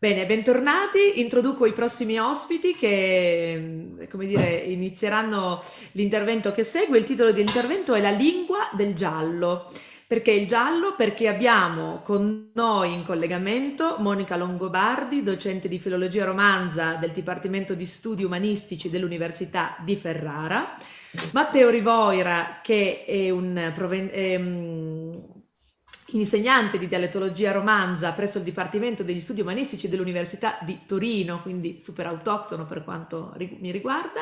Bene, bentornati. Introduco i prossimi ospiti che, come dire, inizieranno l'intervento che segue. Il titolo dell'intervento è La lingua del giallo. Perché il giallo? Perché abbiamo con noi in collegamento Monica Longobardi, docente di filologia romanza del Dipartimento di Studi Umanistici dell'Università di Ferrara, Matteo Rivoira, che è insegnante di dialettologia romanza presso il Dipartimento degli Studi Umanistici dell'Università di Torino, quindi super autoctono per quanto mi riguarda,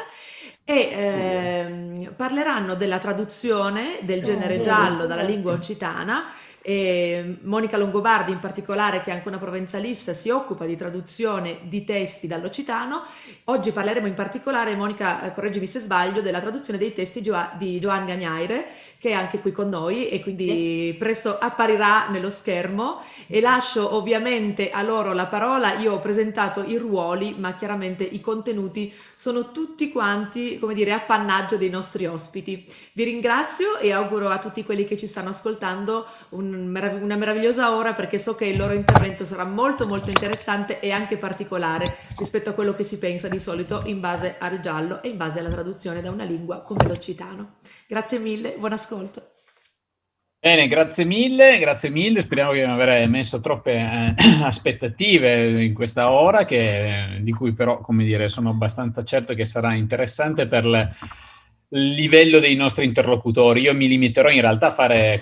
e parleranno della traduzione del genere giallo dalla lingua occitana. E Monica Longobardi in particolare, che è anche una provenzalista, si occupa di traduzione di testi dall'occitano. Oggi parleremo in particolare, Monica, correggimi se sbaglio, della traduzione dei testi di Joan Gagnaire, che è anche qui con noi e quindi presto apparirà nello schermo, e lascio ovviamente a loro la parola. Io ho presentato i ruoli, ma chiaramente i contenuti sono tutti quanti, come dire, appannaggio dei nostri ospiti. Vi ringrazio e auguro a tutti quelli che ci stanno ascoltando una meravigliosa ora, perché so che il loro intervento sarà molto molto interessante e anche particolare rispetto a quello che si pensa di solito in base al giallo e in base alla traduzione da una lingua come l'occitano. Grazie mille, buon ascolto. Bene, grazie mille. Speriamo di non aver messo troppe aspettative in questa ora, di cui però, come dire, sono abbastanza certo che sarà interessante per il livello dei nostri interlocutori. Io mi limiterò in realtà a fare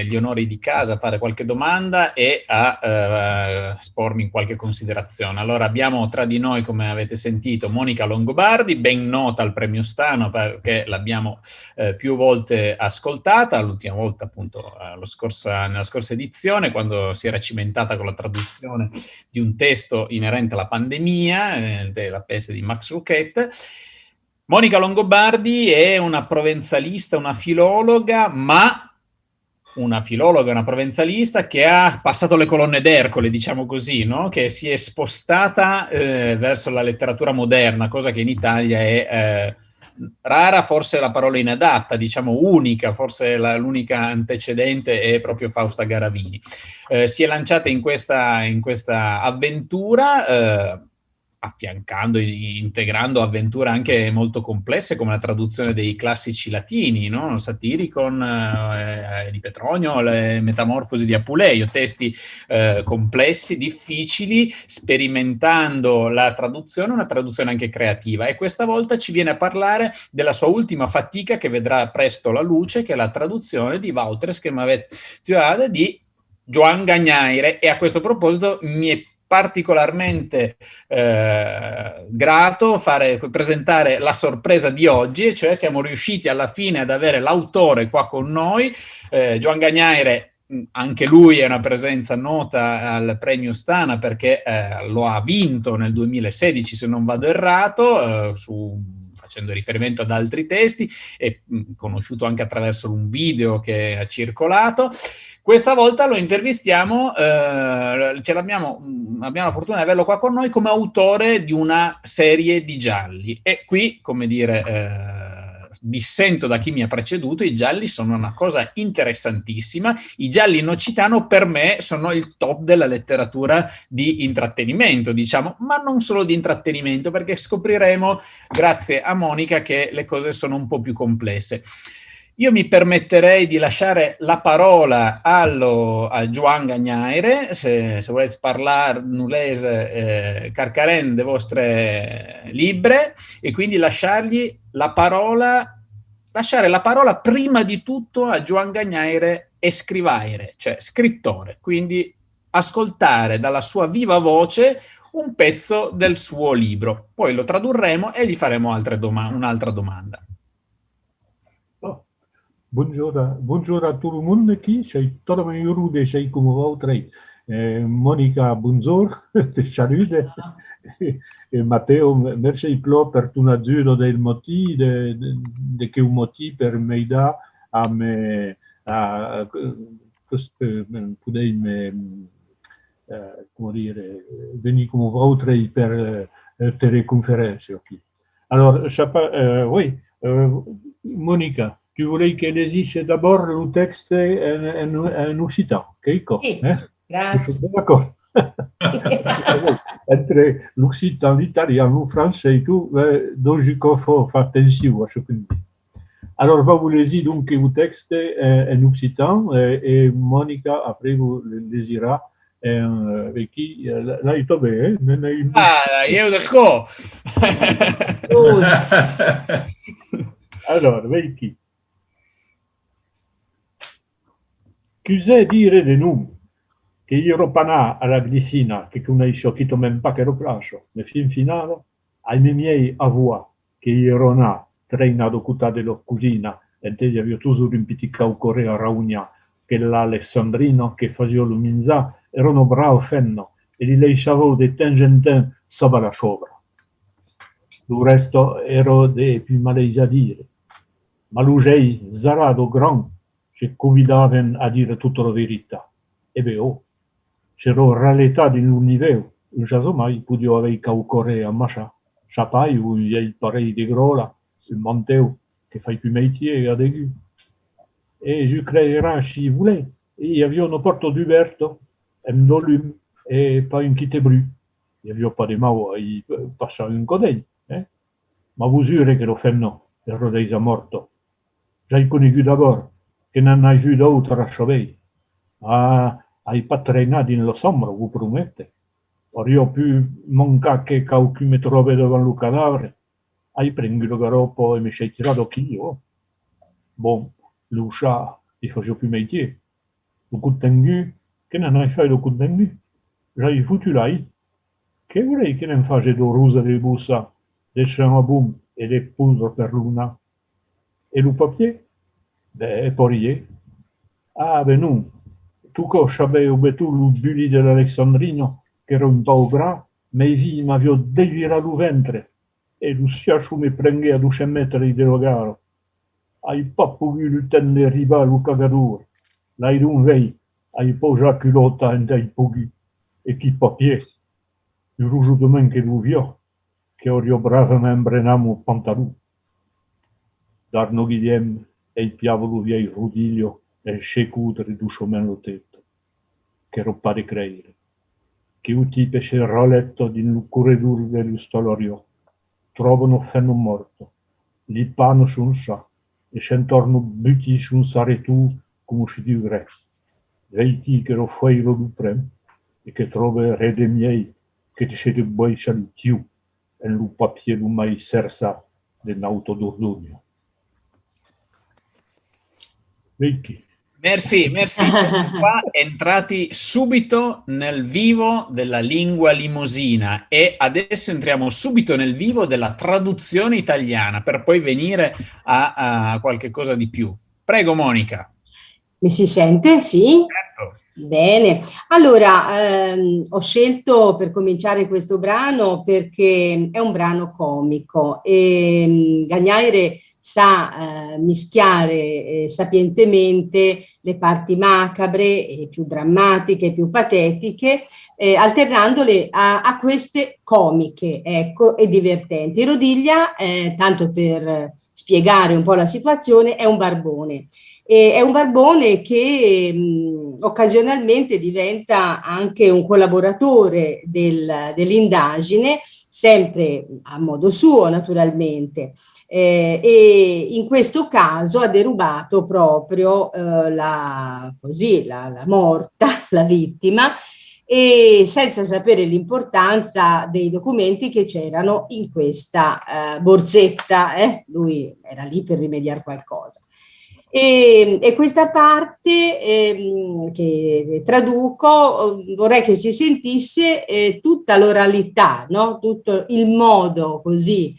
gli onori di casa, a fare qualche domanda e a spormi in qualche considerazione. Allora, abbiamo tra di noi, come avete sentito, Monica Longobardi, ben nota al Premio Stano perché l'abbiamo più volte ascoltata, l'ultima volta appunto nella scorsa edizione, quando si era cimentata con la traduzione di un testo inerente alla pandemia, della peste di Max Lucchette. Monica Longobardi è una provenzalista, una filologa, ma una filologa e una provenzalista che ha passato le colonne d'Ercole, diciamo così, no? Che si è spostata verso la letteratura moderna, cosa che in Italia è rara, forse la parola inadatta, diciamo unica, forse l'unica antecedente è proprio Fausta Garavini. Si è lanciata in questa avventura, affiancando, integrando avventure anche molto complesse come la traduzione dei classici latini, no? Satiricon di Petronio, le Metamorfosi di Apuleio, testi complessi, difficili, sperimentando la traduzione, una traduzione anche creativa. E questa volta ci viene a parlare della sua ultima fatica, che vedrà presto la luce, che è la traduzione di Vautres che m'avait tuade di Joan Gagnaire. E a questo proposito mi è particolarmente grato presentare la sorpresa di oggi, cioè siamo riusciti alla fine ad avere l'autore qua con noi. Joan Gagnaire, anche lui è una presenza nota al Premio Stana perché lo ha vinto nel 2016, se non vado errato, facendo riferimento ad altri testi, e conosciuto anche attraverso un video che ha circolato. Questa volta lo intervistiamo, abbiamo la fortuna di averlo qua con noi come autore di una serie di gialli. E qui, come dire, dissento da chi mi ha preceduto, i gialli sono una cosa interessantissima. I gialli in occitano per me sono il top della letteratura di intrattenimento, diciamo, ma non solo di intrattenimento, perché scopriremo, grazie a Monica, che le cose sono un po' più complesse. Io mi permetterei di lasciare la parola a Joan Gagnaire, se volete parlare nulese, carcaren de vostre libre, e quindi lasciare la parola prima di tutto a Joan Gagnaire e scrivaire, cioè scrittore, quindi ascoltare dalla sua viva voce un pezzo del suo libro. Poi lo tradurremo e gli faremo un'altra domanda. Oh, buongiorno a tout le monde qui, sei tot heureux de sei come votrei. Monica, buongiorno, te salude. E Matteo, merci plo per tu azzurro del motivo, de che un motivo per me da a me, a poter me, come dire, venire come votrei per teleconferenze qui. Alors, oui, Monica, tu voulais qu'elle lise d'abord le texte en occitan, ok? Sì, Eh? grazie. D'accord. Entre l'occitan, l'italien, le français et tout, donc il faut faire attention à ce qu'on dit. Alors, vous lisez donc le texte en occitan et Monica, après, vous le lisera avec qui, là, il tombe, hein? Ah, io dico. Alors, avec qui? Cos'è dire di noi? Che io panà alla glicina, che non hai sciocchito men pa che lo plascio, ma fin finale, ai miei avua, che io ero na, treina docuta dello cugina, e te gli avevo tuso rimpiticau correa raugna, che l'Alessandrino, che faceva luminza, erano bravo fenno, e li lasciavo de ten en ten sopra la sopra. Il resto ero de più maleisi a dire. Ma l'ugei zarado gran, ci convidaven a dire tutta la verità. E beh, oh, c'era realtà di l'universo, non so mai potevo avere caucore a mascia, chapai o il parei di grola, il manteo che fai più métier a degu. E je creerai si voulait. E il y avait un porto d'Uberto, un volume, et pas une quitte bru. Il n'y avait pas de mau, il passava un codei. Ma vous jurez che lo fanno, il rodei a morto. J'ai connu d'abord, che non hai vu d'autre a Chauveil. Ah, hai pas traînat in lo sombra, vous promette. Auriò più manca che qualcuno mi trova davanti al cadavere. Hai preso il garoppo e mi sei tirato ch'io. Bon, l'uscia, il faccio più métier. Le coup de tengu, che non hai fatto il coup de tengu? J'ai foutu l'ai. Che vorrei che non faccia do rusa di bussa, del chamaboum e del poudre per luna? E le papier? Ben, Poirier. Ah, ben non. Tu coche avevo betu le bulli dell'Alexandrino, che era un po' gras, ma i figli mi avevano devirato il ventre, e lo schiaccio mi prendeva a 200 metri di logaro. Hai pas potuto tenere rivale al cagadore. L'hai d'un vei, hai posa culotta in dei pughi, e chi papier. Il rouge de main che lo vio, che orio bravamente brenamo pantalù. D'Arno Guillem e il piavolo viei Rudiglio e il scecutre du chemin lo tetto, che non pare credere, che un tipo c'è roletto di un corridore dello stolorio, trovano fenno morto, li pano su un sa, e c'entorno butti su un saretù come si dice, veiti che lo fai lo duprem, e che trova re dei miei, che ti siete boi salitiu, e lo papier lo mai sersa dell'auto d'Ordogno. Vicky. Merci, merci. Siamo qua entrati subito nel vivo della lingua limosina e adesso entriamo subito nel vivo della traduzione italiana per poi venire a qualche cosa di più. Prego, Monica. Mi si sente? Sì? Certo. Bene, allora ho scelto per cominciare questo brano perché è un brano comico e Gagnaire sa mischiare sapientemente le parti macabre, e più drammatiche, più patetiche, alternandole a queste comiche, ecco, e divertenti. Rodiglia, tanto per spiegare un po' la situazione, è un barbone. È un barbone che occasionalmente diventa anche un collaboratore dell'indagine, sempre a modo suo naturalmente. E in questo caso ha derubato proprio la morta, la vittima, e senza sapere l'importanza dei documenti che c'erano in questa borsetta. Lui era lì per rimediare qualcosa. E questa parte che traduco vorrei che si sentisse tutta l'oralità, no? Tutto il modo così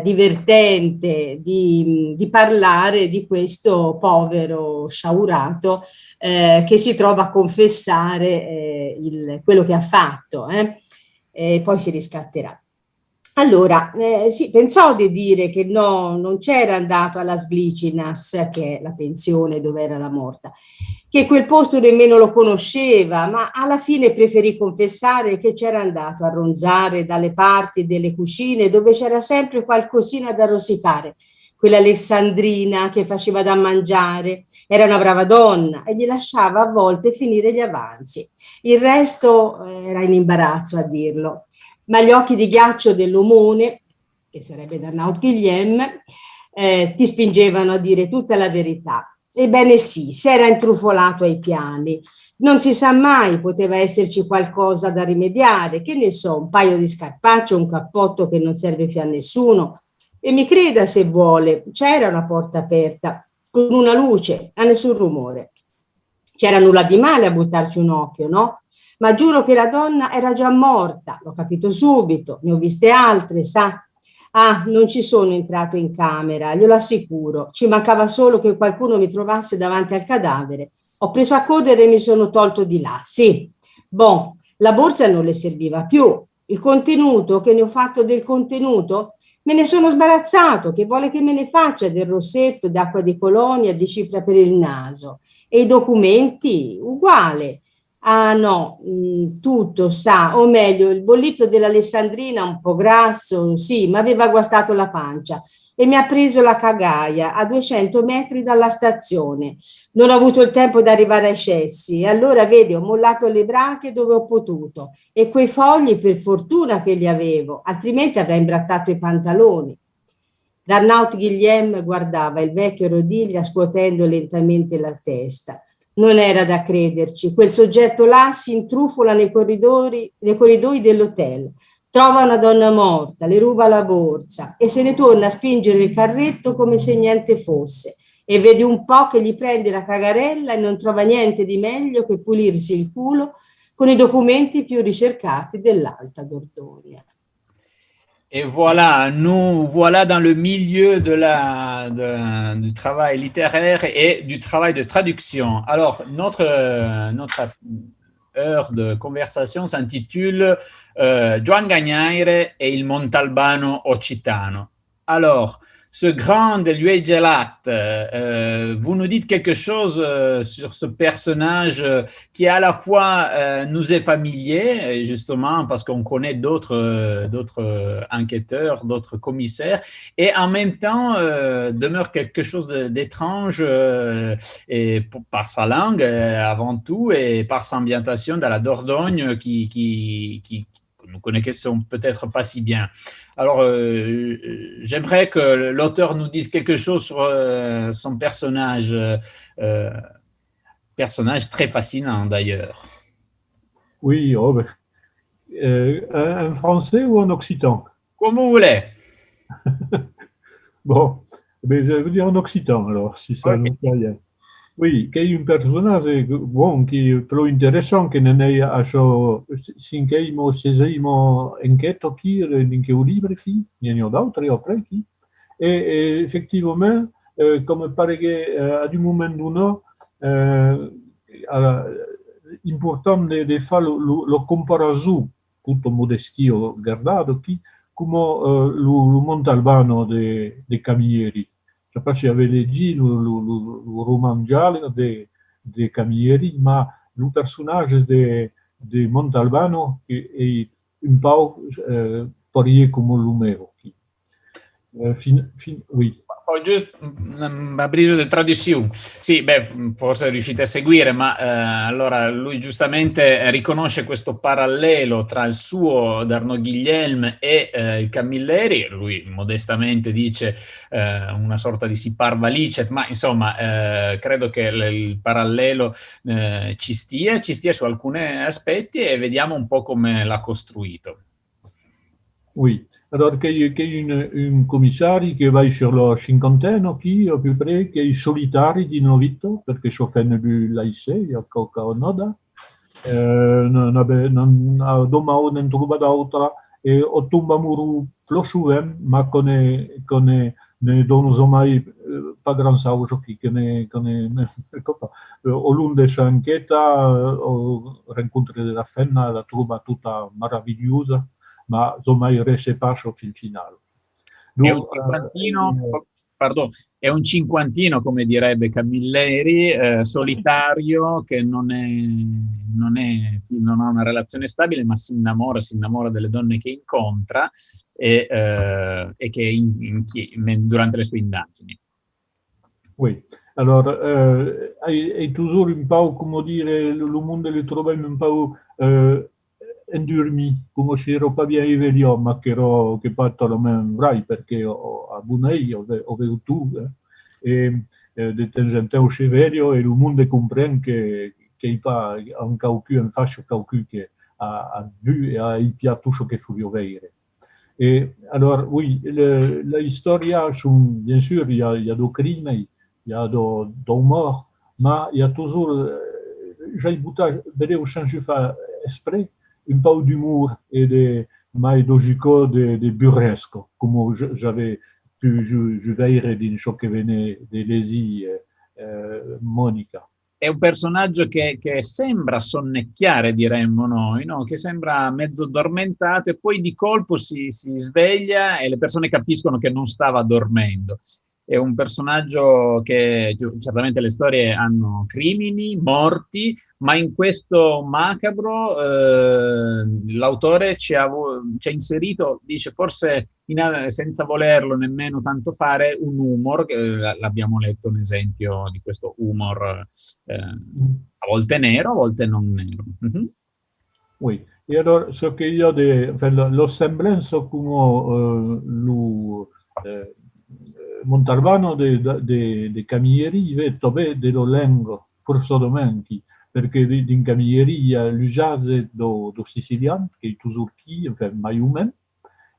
divertente di parlare di questo povero sciaurato che si trova a confessare quello che ha fatto, e poi si riscatterà. Allora, sì, pensò di dire che no, non c'era andato alla Sglicinas, che è la pensione dove era la morta, che quel posto nemmeno lo conosceva, ma alla fine preferì confessare che c'era andato a ronzare dalle parti delle cucine dove c'era sempre qualcosina da rosicare. quella Alessandrina che faceva da mangiare, era una brava donna e gli lasciava a volte finire gli avanzi. Il resto era in imbarazzo a dirlo, ma gli occhi di ghiaccio dell'omone, che sarebbe Arnaud Guillem, ti spingevano a dire tutta la verità. Ebbene sì, si era intrufolato ai piani. Non si sa mai, poteva esserci qualcosa da rimediare, che ne so, un paio di scarpacce, un cappotto che non serve più a nessuno. E mi creda se vuole, c'era una porta aperta, con una luce, a nessun rumore. C'era nulla di male a buttarci un occhio, no? Ma giuro che la donna era già morta, l'ho capito subito, ne ho viste altre, sa. Ah, non ci sono entrato in camera, glielo assicuro, ci mancava solo che qualcuno mi trovasse davanti al cadavere. Ho preso a correre e mi sono tolto di là, sì. Bon, la borsa non le serviva più. Il contenuto, che ne ho fatto del contenuto? Me ne sono sbarazzato, che vuole che me ne faccia del rossetto, d'acqua di colonia, di cifra per il naso. E i documenti? Uguale. Ah no, tutto sa, o meglio, il bollito dell'Alessandrina un po' grasso, sì, ma aveva guastato la pancia e mi ha preso la cagaia a 200 metri dalla stazione. Non ho avuto il tempo di arrivare ai cessi e allora, vedi, ho mollato le brache dove ho potuto e quei fogli per fortuna che li avevo, altrimenti avrei imbrattato i pantaloni. Arnaud Guillem guardava il vecchio Rodiglia scuotendo lentamente la testa. Non era da crederci, quel soggetto là si intrufola nei corridoi dell'hotel, trova una donna morta, le ruba la borsa e se ne torna a spingere il carretto come se niente fosse. E vedi un po' che gli prende la cagarella e non trova niente di meglio che pulirsi il culo con i documenti più ricercati dell'Alta Dordogne. Et voilà, nous voilà dans le milieu du travail littéraire et du travail de traduction. Alors, notre heure de conversation s'intitule Joan Gagnaire et il Montalbano Occitano. Alors, ce grand de Louis Gelat, vous nous dites quelque chose sur ce personnage qui à la fois nous est familier, justement parce qu'on connaît d'autres enquêteurs, d'autres commissaires, et en même temps demeure quelque chose d'étrange par sa langue avant tout et par sa ambientation dans la Dordogne qui nous connaissons peut-être pas si bien. Alors, j'aimerais que l'auteur nous dise quelque chose sur son personnage, personnage très fascinant d'ailleurs. Oui, oh, un français ou un occitan? Comme vous voulez. Bon, mais je veux dire en occitan alors, si ça nous convient. Oui, che è un personaggio buon, che è più interessante che non è a ciò cinqueimo o sesimo enquête qui, in che un libro qui, ne ho d'autres après qui, et effectivement, comme pare che ad un moment donné, important di fare lo comparaison, tutto modestio guardato qui, come lo Montalbano de Camilleri. Je ne sais pas si vous avez lu le roman giallo de Camilleri, ma le personnage de Montalbano è un po' parier come Lumero. Oui. Ho giusto un briso di traduzione. Sì, beh, forse riuscite a seguire, ma allora lui giustamente riconosce questo parallelo tra il suo Arnaud Guillem e il Camilleri. Lui modestamente dice una sorta di Siparvalicet, ma insomma credo che il parallelo ci stia su alcuni aspetti e vediamo un po' come l'ha costruito. Oui. Alors, qu'il y a un commissario che va sur la cinquantaine, qui, à peu près, che è solitario di novitto, perché ci fanno l'AIC, a Coca-Noda, doma non trova d'altra, e o tomba muru plošuvem, ma ne dono mai pas grand saujo qui, o lunde s'ancheta, o rincontri della fenna, la trova tutta meravigliosa, ma insomma il reste pascio fino finale. È un pardon, è un cinquantino, come direbbe Camilleri, solitario, che non ha una relazione stabile, ma si innamora delle donne che incontra e che durante le sue indagini. Oui. Alors, è toujours un po', come dire, le monde le trova un po' endormi, come se ero pas bien éveillé, ma che ero che pas totalement vrai, perché a Bunei ho veduto tu, de temps en temps au verio, e il mondo comprende che il pas un caucù, un fascio caucù che ha vu e ha impia tutto ciò che fu vedere. Et alors, oui, la historia, bien sûr, il y a des crimes, il y a des morts, mais il y a toujours, j'ai voulu au changer esprit, un peu d'humour et de logico de burlesque, comme j'avais pu jouer dans ce qui venait de Lesi Monica. È un personaggio che sembra sonnecchiare, diremmo noi, no? Che sembra mezzo addormentato e poi di colpo si sveglia e le persone capiscono che non stava dormendo. È un personaggio che certamente le storie hanno crimini, morti, ma in questo macabro l'autore ci ha inserito, dice forse senza volerlo nemmeno tanto fare, un humor, l'abbiamo letto un esempio di questo humor a volte nero, a volte non nero. Mm-hmm. Oui, e allora so che io lo semblanza come Montalbano de Camilleri, vedo dello lengo, forzosamenti, perché in Camilleri il y a l'usage do siciliano, che è toujours qui, enfin, mai humain,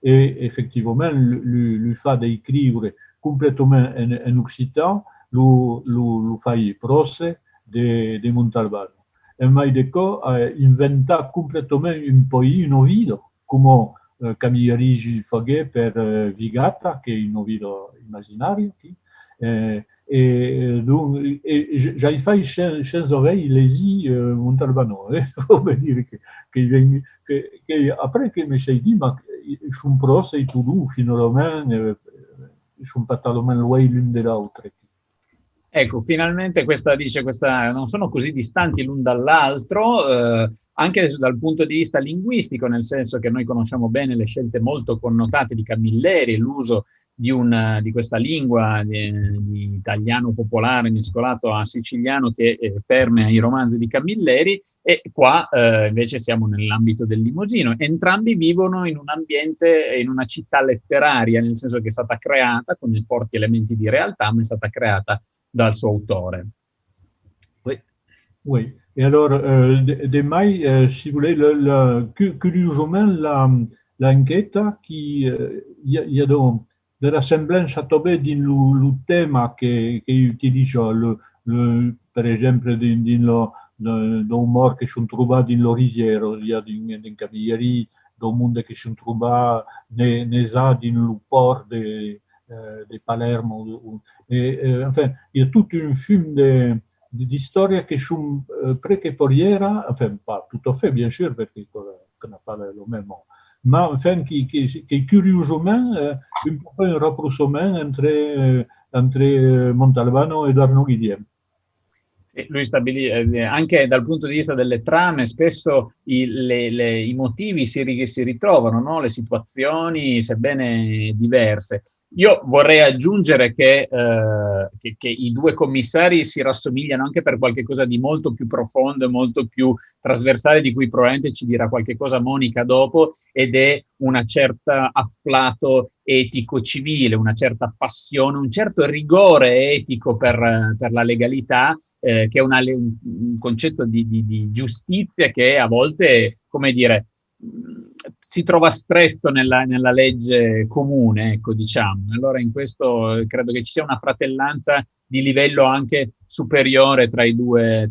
et effectivement, lui fa d'écrire complètement en occitan, lui fait prose de Montalbano. E mai deco inventa complètement un pays, un Ovido, come Camilleri fagué per Vigata, che è un Ovido immaginario, j'avais fait chez oreilles lesi Montalbano, come dire che après che mi sei dit, ma sono prosa e tu finalmente sono totalmente loin l'un dell'altro. Ecco, finalmente questa non sono così distanti l'un dall'altro, anche dal punto di vista linguistico, nel senso che noi conosciamo bene le scelte molto connotate di Camilleri, l'uso di questa lingua di italiano popolare mescolato a siciliano che permea i romanzi di Camilleri, e qua invece siamo nell'ambito del Limosino. Entrambi vivono in un ambiente, in una città letteraria, nel senso che è stata creata con forti elementi di realtà, ma è stata creata dal suo autore. Oui. Et alors, de mai, si vous voulez, curieusement, l'enquête qui y a de la semblance à tomber dans le thème che utilise, per esempio, dans morts che sono trovati in Lorisiero, il y a in Camilleri, dans monde che sono trovati dans le port de Palermo. Enfin, il y a tout un film di storie che sono preche-poriera, enfin, pas tout à fait, bien sûr, perché qu'on n'a pas le même, ma enfin, qui curieusement, un peu un rapprochement entre Montalbano e Arnaud Guillem. Lui stabilì, anche dal punto di vista delle trame, spesso i motivi si ritrovano, no? Le situazioni, sebbene diverse. Io vorrei aggiungere che i due commissari si rassomigliano anche per qualche cosa di molto più profondo e molto più trasversale, di cui probabilmente ci dirà qualche cosa Monica dopo, ed è una certa afflato etico-civile, una certa passione, un certo rigore etico per la legalità, che è un concetto di giustizia che a volte, come dire, si trova stretto nella legge comune, ecco, diciamo. Allora in questo credo che ci sia una fratellanza di livello anche superiore tra i due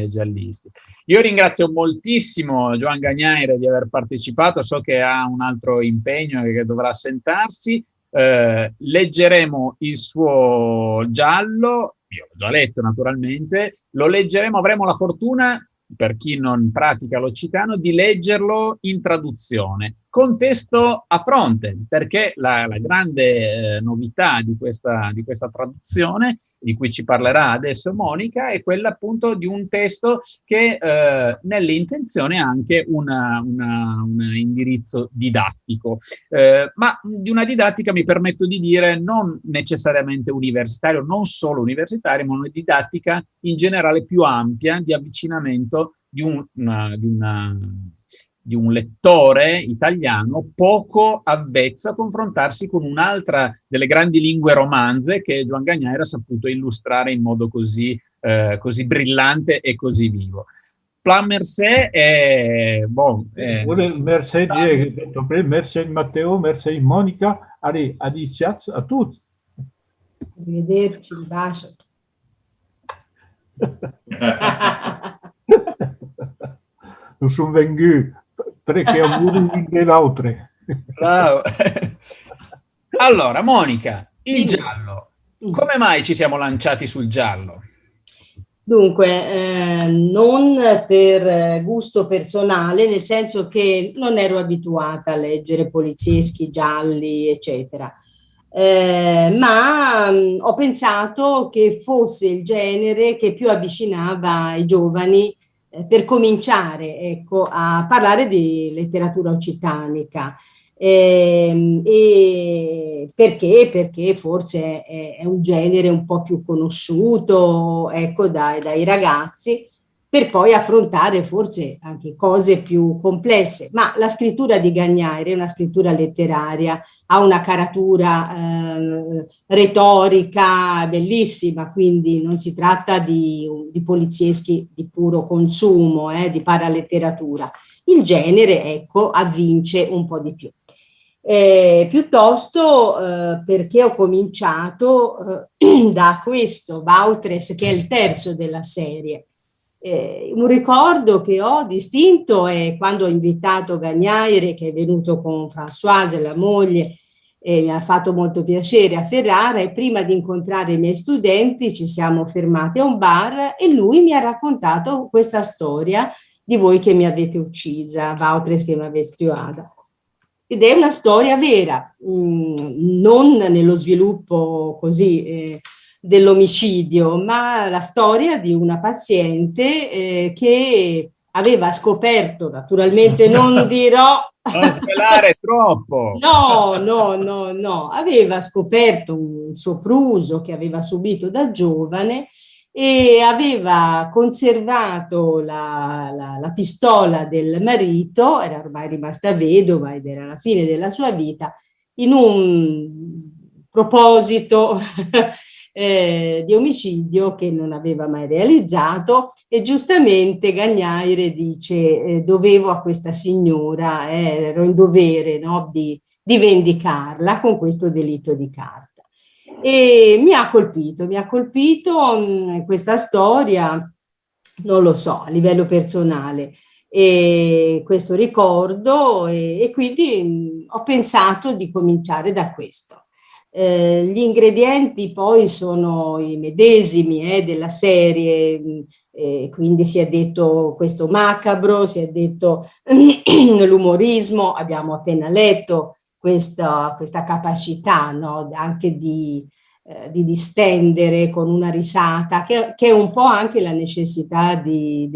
giallisti. Io ringrazio moltissimo Joan Gagnaire di aver partecipato, so che ha un altro impegno e che dovrà assentarsi. Leggeremo il suo giallo, io l'ho già letto naturalmente, lo leggeremo, avremo la fortuna per chi non pratica l'occitano, di leggerlo in traduzione, con testo a fronte, perché la grande novità di questa traduzione, di cui ci parlerà adesso Monica, è quella appunto di un testo che nelle intenzioni ha anche un indirizzo didattico, ma di una didattica, mi permetto di dire, non necessariamente universitaria, non solo universitaria, ma una didattica in generale più ampia di avvicinamento di un lettore italiano poco avvezzo a confrontarsi con un'altra delle grandi lingue romanze che Joan Gagnaire ha saputo illustrare in modo così brillante e così vivo. Plan Mercè è... Merci Matteo, merci Monica, allez, adiciats a tutti. Arrivederci, un bacio. Nous sommes venus perché ho voluto l'altro. Bravo. Allora, Monica, il giallo. Come mai ci siamo lanciati sul giallo? Dunque, non per gusto personale, nel senso che non ero abituata a leggere polizieschi, gialli, eccetera. Ma ho pensato che fosse il genere che più avvicinava i giovani per cominciare, ecco, a parlare di letteratura occitanica. E perché? Perché forse è un genere un po' più conosciuto, ecco, dai ragazzi, per poi affrontare forse anche cose più complesse. Ma la scrittura di Gagnaire è una scrittura letteraria, ha una caratura retorica bellissima, quindi non si tratta di polizieschi di puro consumo, di paraletteratura. Il genere, ecco, avvince un po' di più. Piuttosto perché ho cominciato da questo Bautres, che è il terzo della serie. Un ricordo che ho distinto è quando ho invitato Gagnaire, che è venuto con Françoise, la moglie, e mi ha fatto molto piacere, a Ferrara, e prima di incontrare i miei studenti ci siamo fermati a un bar e lui mi ha raccontato questa storia di Voi che mi avete uccisa, Bautres che mi avete studiata. Ed è una storia vera, non nello sviluppo così dell'omicidio, ma la storia di una paziente che aveva scoperto, naturalmente non dirò... Non svelare troppo! No, aveva scoperto un sopruso che aveva subito da giovane e aveva conservato la pistola del marito, era ormai rimasta vedova ed era la fine della sua vita, in un proposito di omicidio che non aveva mai realizzato, e giustamente Gagnaire dice dovevo a questa signora, ero in dovere, no, di vendicarla con questo delitto di carta. E mi ha colpito questa storia, non lo so, a livello personale, e questo ricordo, e quindi ho pensato di cominciare da questo. Gli ingredienti poi sono i medesimi della serie, quindi si è detto questo macabro, si è detto l'umorismo, abbiamo appena letto questa capacità, no, anche di distendere con una risata, che è un po' anche la necessità di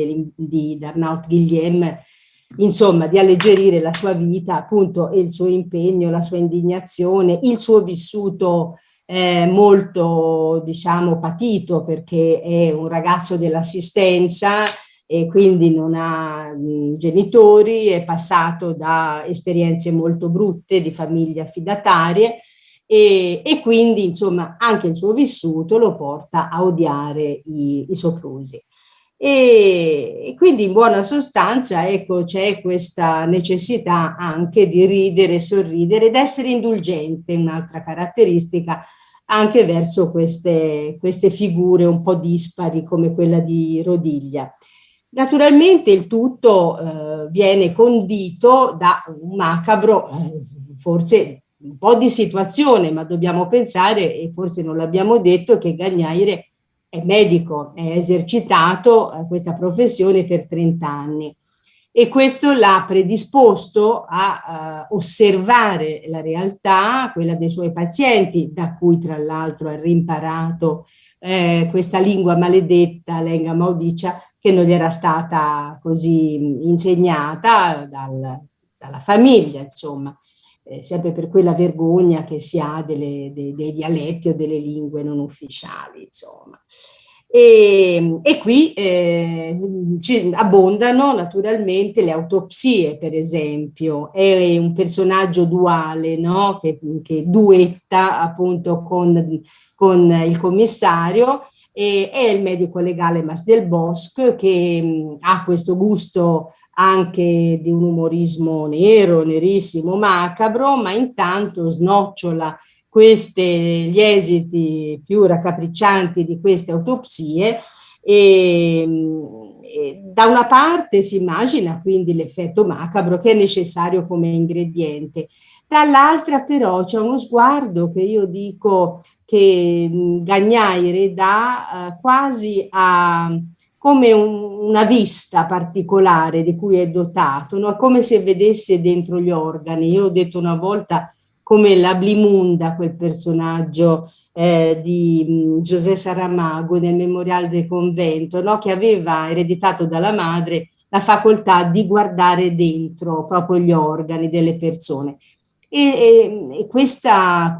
Arnaud Guillem, insomma, di alleggerire la sua vita, appunto, e il suo impegno, la sua indignazione, il suo vissuto molto, diciamo, patito, perché è un ragazzo dell'assistenza e quindi non ha genitori, è passato da esperienze molto brutte di famiglie affidatarie e quindi, insomma, anche il suo vissuto lo porta a odiare i soprusi. E quindi in buona sostanza, ecco, c'è questa necessità anche di ridere, sorridere ed essere indulgente, un'altra caratteristica, anche verso queste figure un po' dispari come quella di Rodiglia. Naturalmente il tutto viene condito da un macabro, forse un po' di situazione, ma dobbiamo pensare, e forse non l'abbiamo detto, che Gagnaire è medico, è esercitato questa professione per 30 anni. E questo l'ha predisposto a osservare la realtà, quella dei suoi pazienti, da cui tra l'altro ha rimparato questa lingua maledetta, lingua maudicia, che non gli era stata così insegnata dalla famiglia, insomma, sempre per quella vergogna che si ha dei dialetti o delle lingue non ufficiali, insomma. E qui abbondano naturalmente le autopsie, per esempio. È un personaggio duale, no? che duetta appunto con il commissario, e è il medico legale Mas del Bosc, che ha questo gusto anche di un umorismo nero, nerissimo, macabro, ma intanto snocciola gli esiti più raccapriccianti di queste autopsie e da una parte si immagina quindi l'effetto macabro che è necessario come ingrediente, dall'altra però c'è uno sguardo che io dico che Gagnaire dà quasi a come una vista particolare di cui è dotato, no? Come se vedesse dentro gli organi. Io ho detto una volta come la Blimunda, quel personaggio di José Saramago nel Memoriale del Convento, no? Che aveva ereditato dalla madre la facoltà di guardare dentro proprio gli organi delle persone. E questa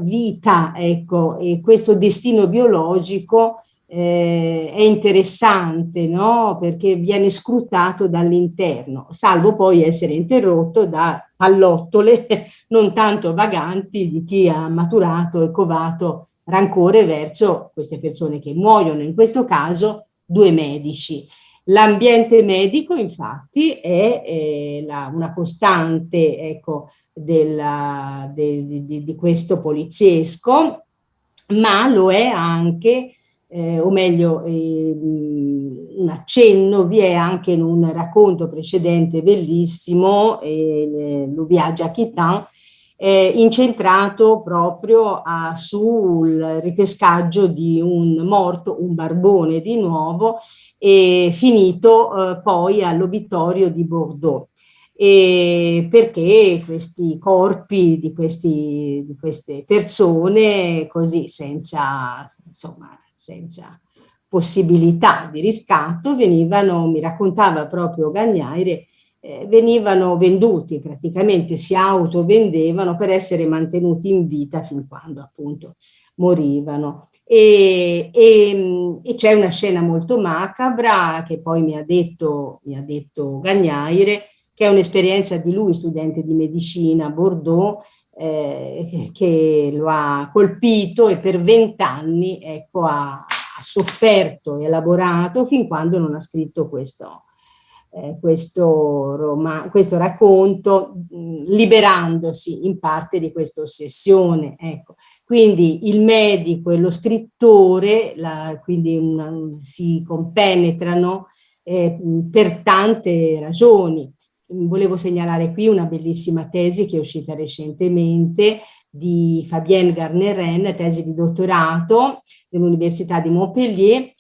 vita, ecco, e questo destino biologico è interessante, no? Perché viene scrutato dall'interno, salvo poi essere interrotto da pallottole non tanto vaganti di chi ha maturato e covato rancore verso queste persone che muoiono, in questo caso 2 medici. L'ambiente medico infatti è una costante, ecco, di questo poliziesco, ma lo è anche o meglio un accenno vi è anche in un racconto precedente bellissimo, L'Ouviage Aquitain, incentrato proprio sul ripescaggio di un morto, un barbone di nuovo, finito poi all'obitorio di Bordeaux. Perché questi corpi di queste persone così senza possibilità di riscatto venivano, mi raccontava proprio Gagnaire, venivano venduti, praticamente si autovendevano per essere mantenuti in vita fin quando appunto morivano. E c'è una scena molto macabra che poi mi ha detto Gagnaire, che è un'esperienza di lui, studente di medicina a Bordeaux, che lo ha colpito e per 20 anni ecco, ha sofferto e elaborato fin quando non ha scritto questo racconto, liberandosi in parte di questa ossessione. Ecco. Quindi il medico e lo scrittore si compenetrano per tante ragioni. Volevo segnalare qui una bellissima tesi che è uscita recentemente di Fabienne Garnerin, tesi di dottorato dell'Università di Montpellier,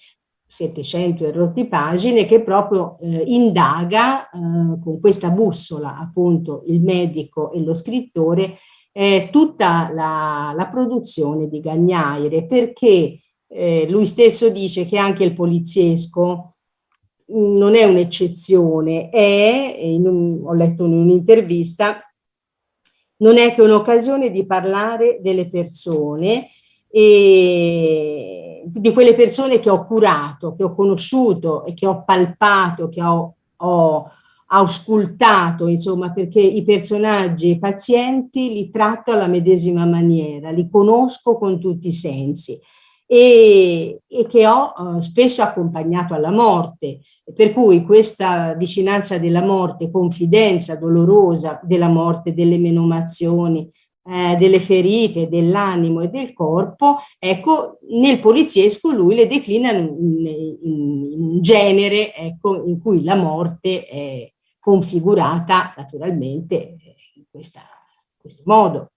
700 e rotti pagine, che proprio indaga con questa bussola, appunto, il medico e lo scrittore, tutta la produzione di Gagnaire, perché lui stesso dice che anche il poliziesco non è un'eccezione, ho letto in un'intervista, non è che un'occasione di parlare delle persone, e di quelle persone che ho curato, che ho conosciuto e che ho palpato, che ho auscultato, insomma, perché i personaggi, i pazienti li tratto alla medesima maniera, li conosco con tutti i sensi. E che ho spesso accompagnato alla morte, per cui questa vicinanza della morte, confidenza dolorosa della morte, delle menomazioni, delle ferite, dell'animo e del corpo, ecco, nel poliziesco lui le declina in un genere, ecco, in cui la morte è configurata naturalmente in questo modo.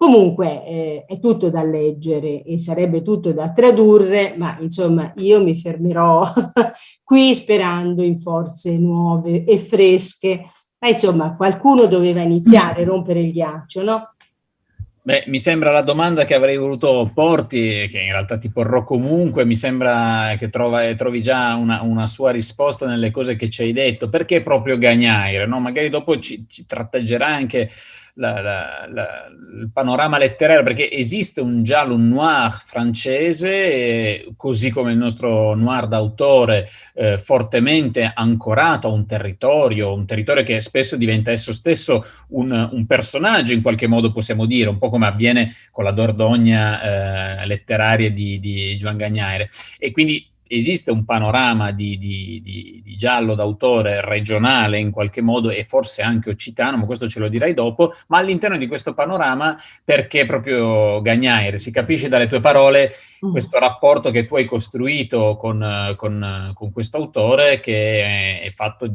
Comunque è tutto da leggere e sarebbe tutto da tradurre, ma insomma io mi fermerò qui sperando in forze nuove e fresche. Ma insomma qualcuno doveva iniziare a rompere il ghiaccio, no? Beh, mi sembra la domanda che avrei voluto porti, che in realtà ti porrò comunque, mi sembra che trovi già una sua risposta nelle cose che ci hai detto. Perché proprio Gagnaire, no? Magari dopo ci tratteggerà anche il panorama letterario, perché esiste un giallo noir francese, così come il nostro noir d'autore, fortemente ancorato a un territorio che spesso diventa esso stesso un personaggio, in qualche modo possiamo dire, un po' come avviene con la Dordogne letteraria di Joan Gagnaire. E quindi esiste un panorama di giallo d'autore regionale in qualche modo e forse anche occitano, ma questo ce lo dirai dopo, ma all'interno di questo panorama perché proprio Gagnaire? Si capisce dalle tue parole questo rapporto che tu hai costruito con questo autore che è fatto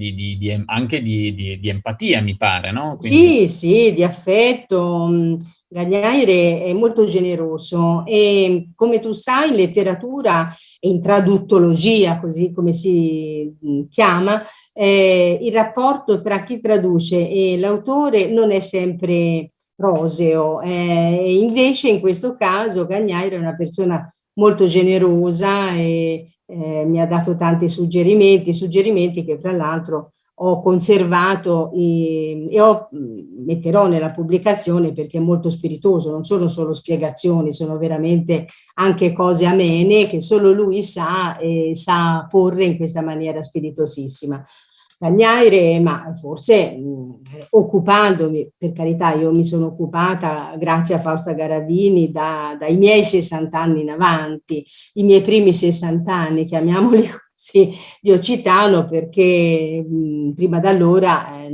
anche di empatia, mi pare, no? Quindi... Sì, sì, di affetto. Gagnaire è molto generoso e come tu sai in letteratura e in traduttologia, così come si chiama, il rapporto tra chi traduce e l'autore non è sempre roseo. Invece in questo caso Gagnaire è una persona molto generosa e mi ha dato tanti suggerimenti che fra l'altro ho conservato e metterò nella pubblicazione perché è molto spiritoso, non sono solo spiegazioni, sono veramente anche cose amene che solo lui sa e sa porre in questa maniera spiritosissima. Gagnaire, ma forse occupandomi, per carità, io mi sono occupata grazie a Fausta Garavini dai miei 60 anni in avanti, i miei primi 60 anni, chiamiamoli così, di Occitano, perché prima d'allora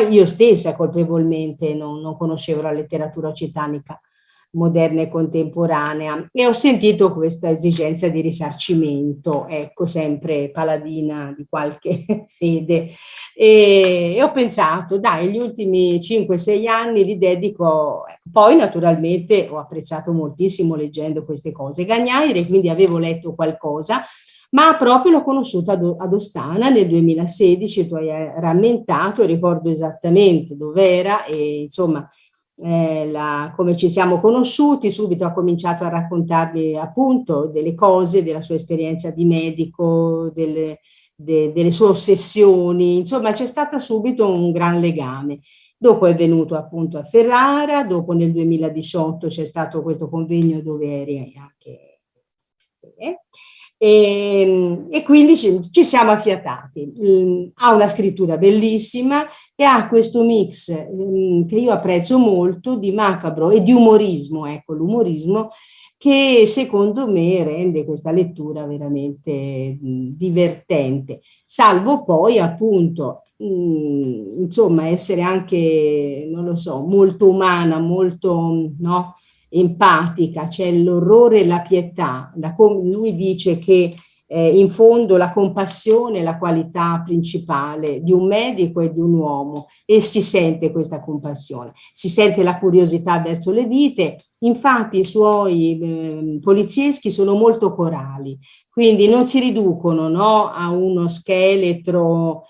io stessa colpevolmente non conoscevo la letteratura occitanica moderna e contemporanea e ho sentito questa esigenza di risarcimento, ecco, sempre paladina di qualche fede e ho pensato dai, gli ultimi 5-6 anni li dedico, poi naturalmente ho apprezzato moltissimo leggendo queste cose Gagnaire, quindi avevo letto qualcosa, ma proprio l'ho conosciuta ad Ostana nel 2016, tu hai rammentato, ricordo esattamente dov'era e insomma come ci siamo conosciuti, subito ha cominciato a raccontarmi appunto delle cose, della sua esperienza di medico, delle sue ossessioni, insomma c'è stato subito un gran legame. Dopo è venuto appunto a Ferrara, dopo nel 2018 c'è stato questo convegno dove eri anche e quindi ci siamo affiatati. Ha una scrittura bellissima e ha questo mix che io apprezzo molto di macabro e di umorismo, ecco l'umorismo che secondo me rende questa lettura veramente divertente, salvo poi appunto insomma essere anche, non lo so, molto umana, molto no? Empatica, c'è l'orrore e la pietà. Lui dice che in fondo la compassione è la qualità principale di un medico e di un uomo e si sente questa compassione, si sente la curiosità verso le vite, infatti i suoi polizieschi sono molto corali, quindi non si riducono no, a uno scheletro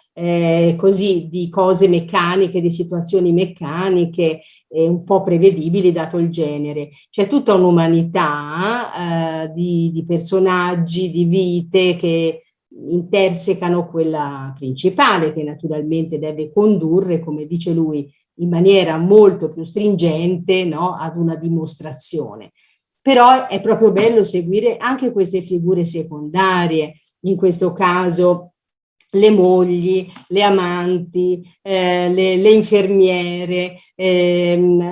così di cose meccaniche, di situazioni meccaniche un po' prevedibili dato il genere. C'è tutta un'umanità di personaggi, di vite che intersecano quella principale che naturalmente deve condurre, come dice lui, in maniera molto più stringente no, ad una dimostrazione. Però è proprio bello seguire anche queste figure secondarie, in questo caso le mogli, le amanti, le infermiere,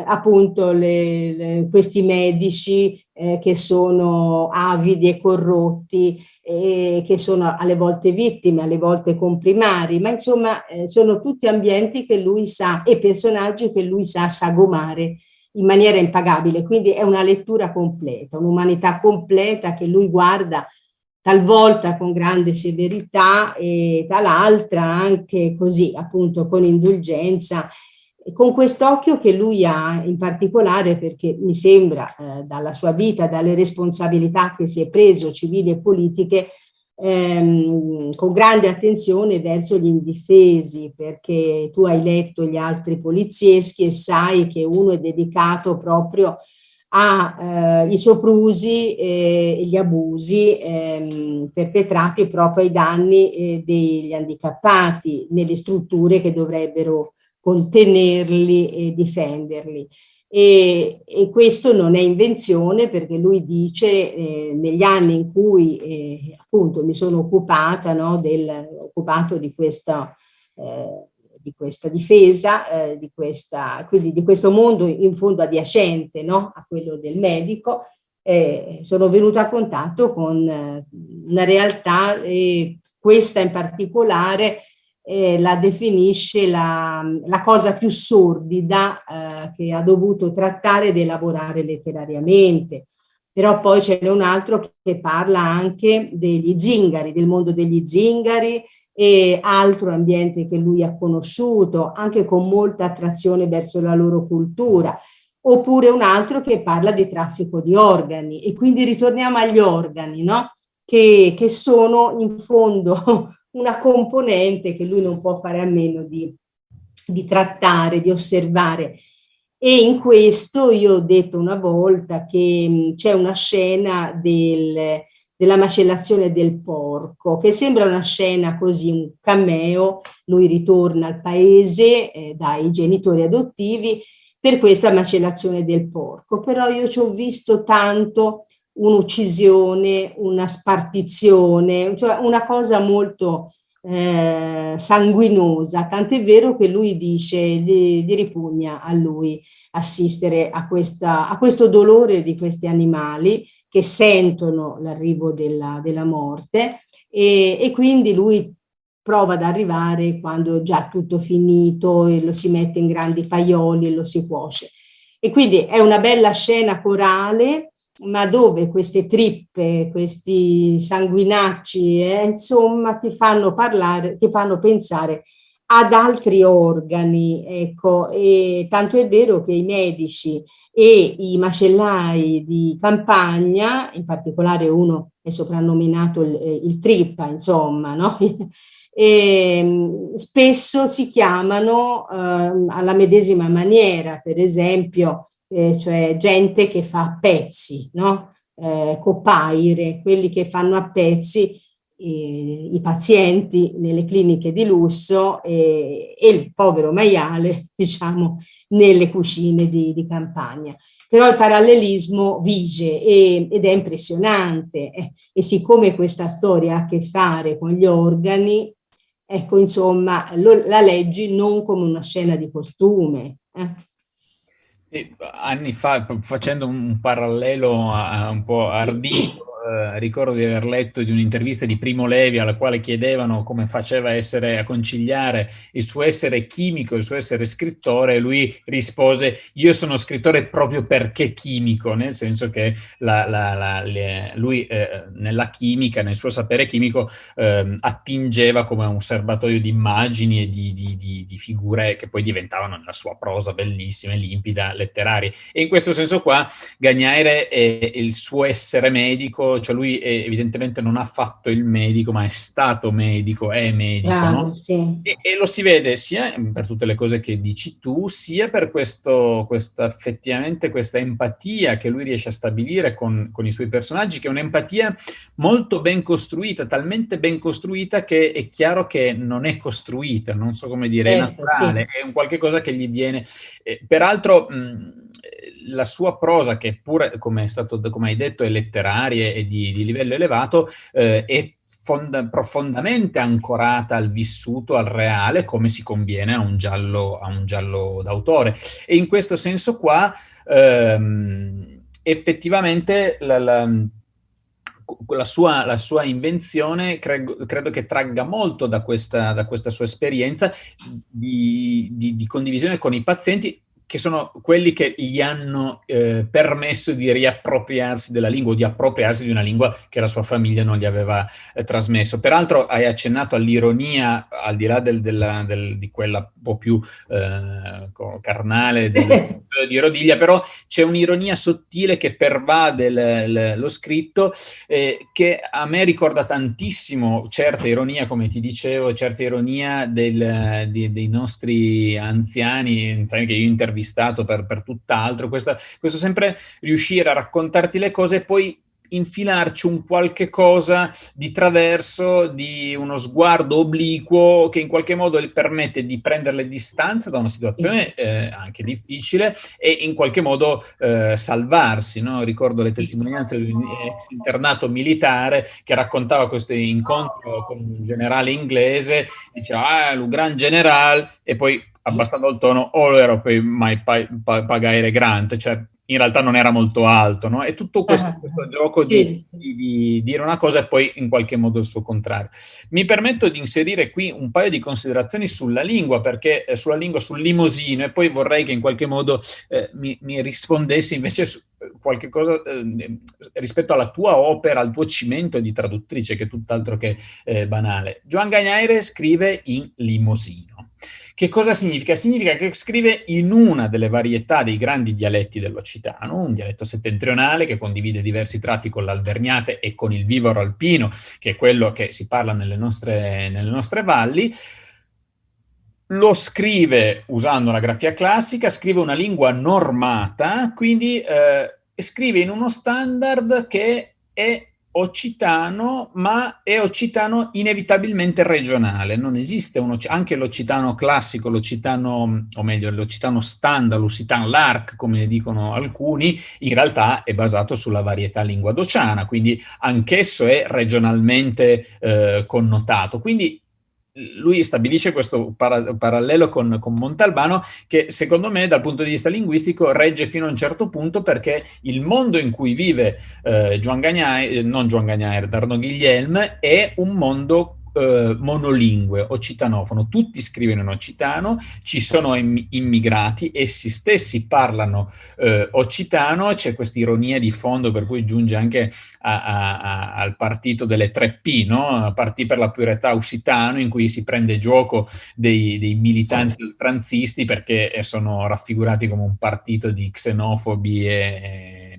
appunto questi medici che sono avidi e corrotti, che sono alle volte vittime, alle volte comprimari, ma insomma sono tutti ambienti che lui sa e personaggi che lui sa sagomare in maniera impagabile, quindi è una lettura completa, un'umanità completa che lui guarda talvolta con grande severità e tal'altra anche così, appunto, con indulgenza. con quest'occhio che lui ha in particolare, perché mi sembra dalla sua vita, dalle responsabilità che si è preso civili e politiche, con grande attenzione verso gli indifesi, perché tu hai letto gli altri polizieschi e sai che uno è dedicato proprio ai soprusi e gli abusi perpetrati proprio ai danni degli handicappati nelle strutture che dovrebbero contenerli e difenderli. E questo non è invenzione, perché lui dice negli anni in cui appunto mi sono occupata, no, occupato di questa difesa, quindi di questo mondo in fondo adiacente, no, a quello del medico, sono venuta a contatto con una realtà, e questa in particolare la definisce la cosa più sordida che ha dovuto trattare ed elaborare letterariamente. Però poi ce n'è un altro che parla anche degli zingari, del mondo degli zingari, e altro ambiente che lui ha conosciuto, anche con molta attrazione verso la loro cultura. Oppure un altro che parla di traffico di organi, e quindi ritorniamo agli organi, no? Che sono in fondo una componente che lui non può fare a meno di trattare, di osservare. E in questo io ho detto una volta che c'è una scena della macellazione del porco, che sembra una scena così, un cameo. Lui ritorna al paese dai genitori adottivi per questa macellazione del porco, però io ci ho visto tanto un'uccisione, una spartizione, cioè una cosa molto sanguinosa, tant'è vero che lui dice gli ripugna a lui assistere a questo dolore di questi animali che sentono l'arrivo della morte, e quindi lui prova ad arrivare quando è già tutto finito e lo si mette in grandi paioli e lo si cuoce. E quindi è una bella scena corale, ma dove queste trippe, questi sanguinacci, insomma, ti fanno parlare, ti fanno pensare ad altri organi, ecco. E tanto è vero che i medici e i macellai di campagna, in particolare uno è soprannominato il trippa, insomma, no? E spesso si chiamano alla medesima maniera, per esempio, cioè gente che fa a pezzi, no? Copaire, quelli che fanno a pezzi i pazienti nelle cliniche di lusso, e il povero maiale, diciamo, nelle cucine di campagna. Però il parallelismo vige ed è impressionante, e siccome questa storia ha a che fare con gli organi, ecco, insomma, la leggi non come una scena di costume. E anni fa, facendo un parallelo un po' ardito, ricordo di aver letto di un'intervista di Primo Levi alla quale chiedevano come faceva a conciliare il suo essere chimico e il suo essere scrittore, e lui rispose: io sono scrittore proprio perché chimico, nel senso che lui nella chimica, nel suo sapere chimico, attingeva come un serbatoio di immagini e di figure che poi diventavano nella sua prosa bellissima e limpida, letterarie. E in questo senso qua Gagnaire è il suo essere medico, cioè lui evidentemente non ha fatto il medico, ma è stato medico, è medico, Bravo, no? sì. E lo si vede sia per tutte le cose che dici tu, sia per effettivamente questa empatia che lui riesce a stabilire con i suoi personaggi, che è un'empatia molto ben costruita, talmente ben costruita che è chiaro che non è costruita, non so come dire, è naturale, Sì. è un qualche cosa che gli viene. Peraltro la sua prosa, che pure, come hai detto, è letteraria e di livello elevato, è profondamente ancorata al vissuto, al reale, come si conviene a un giallo d'autore. E in questo senso qua, effettivamente la sua invenzione credo che tragga molto da questa sua esperienza di condivisione con i pazienti, che sono quelli che gli hanno permesso di riappropriarsi della lingua, o di appropriarsi di una lingua che la sua famiglia non gli aveva trasmesso. Peraltro hai accennato all'ironia, al di là di quella un po' più carnale di Rodiglia, però c'è un'ironia sottile che pervade lo scritto, che a me ricorda tantissimo certa ironia, come ti dicevo, certa ironia dei nostri anziani che io ho intervistato per tutt'altro, questo sempre riuscire a raccontarti le cose e poi infilarci un qualche cosa di traverso, di uno sguardo obliquo che in qualche modo gli permette di prendere le distanze da una situazione anche difficile e in qualche modo salvarsi, no? Ricordo le testimonianze di un ex internato militare che raccontava questo incontro con un generale inglese, diceva il gran generale, e poi abbassando il tono, era poi mai pagare grande, cioè in realtà non era molto alto, no? E tutto questo gioco di dire una cosa e poi in qualche modo il suo contrario. Mi permetto di inserire qui un paio di considerazioni sulla lingua, perché sulla lingua, sul limosino, e poi vorrei che in qualche modo mi rispondessi invece su qualche cosa rispetto alla tua opera, al tuo cimento di traduttrice, che è tutt'altro che banale. Joan Gagnaire scrive in limosino. Che cosa significa? Significa che scrive in una delle varietà dei grandi dialetti dell'occitano, un dialetto settentrionale che condivide diversi tratti con l'alvergnate e con il vivaro alpino, che è quello che si parla nelle nostre valli. Lo scrive usando la grafia classica, scrive una lingua normata, quindi scrive in uno standard che è occitano, ma è occitano inevitabilmente regionale. Non esiste anche l'occitano classico, l'occitano, o meglio, l'occitano standard, l'occitano larc, come dicono alcuni, in realtà è basato sulla varietà linguadociana, quindi anch'esso è regionalmente connotato. Quindi lui stabilisce questo parallelo con Montalbano che secondo me dal punto di vista linguistico regge fino a un certo punto, perché il mondo in cui vive Darno Guilhelm è un mondo monolingue, occitanofono, tutti scrivono in occitano, ci sono immigrati, essi stessi parlano occitano, c'è questa ironia di fondo per cui giunge anche al partito delle 3P, no? Partì per la purità occitano, in cui si prende gioco dei militanti oltranzisti perché sono raffigurati come un partito di xenofobi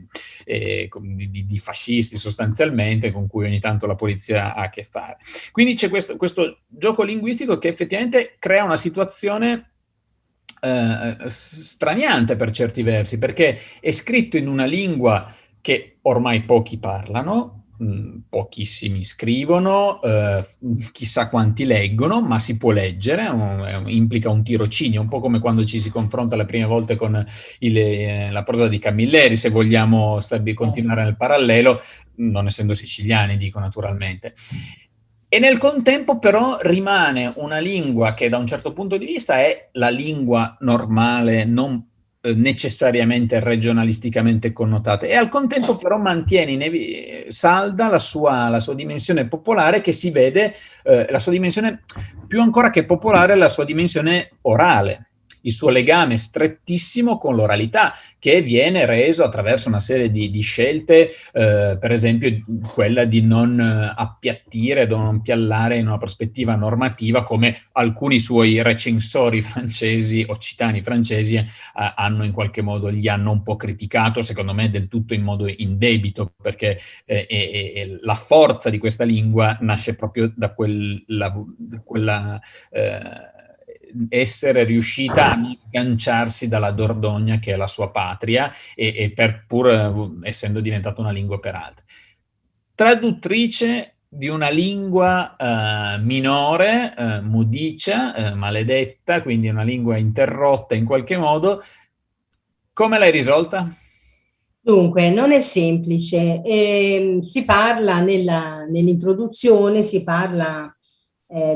di fascisti sostanzialmente, con cui ogni tanto la polizia ha a che fare. Quindi c'è questo gioco linguistico che effettivamente crea una situazione straniante per certi versi, perché è scritto in una lingua che ormai pochi parlano, pochissimi scrivono, chissà quanti leggono, ma si può leggere, implica un tirocinio, un po' come quando ci si confronta le prime volte con la prosa di Camilleri, se vogliamo continuare nel parallelo, non essendo siciliani, dico naturalmente. E nel contempo però rimane una lingua che da un certo punto di vista è la lingua normale, non necessariamente regionalisticamente connotata, e al contempo però mantiene salda la sua dimensione popolare, che si vede, la sua dimensione, più ancora che popolare, la sua dimensione orale, il suo legame strettissimo con l'oralità, che viene reso attraverso una serie di scelte, per esempio quella di non appiattire, di non piallare in una prospettiva normativa, come alcuni suoi recensori francesi, occitani francesi, hanno in qualche modo, gli hanno un po' criticato, secondo me del tutto in modo indebito, perché la forza di questa lingua nasce proprio da quella essere riuscita a non sganciarsi dalla Dordogne, che è la sua patria, e pur essendo diventata una lingua per altri. Traduttrice di una lingua minore, modicia, maledetta, quindi una lingua interrotta in qualche modo. Come l'hai risolta? Dunque, non è semplice. Si parla nell'introduzione, si parla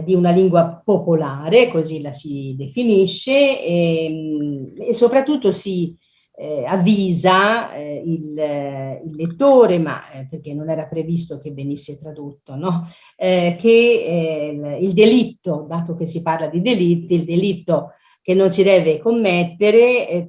di una lingua popolare, così la si definisce, e soprattutto si avvisa il lettore, ma perché non era previsto che venisse tradotto, no? Che il delitto, dato che si parla di delitti, il delitto che non si deve commettere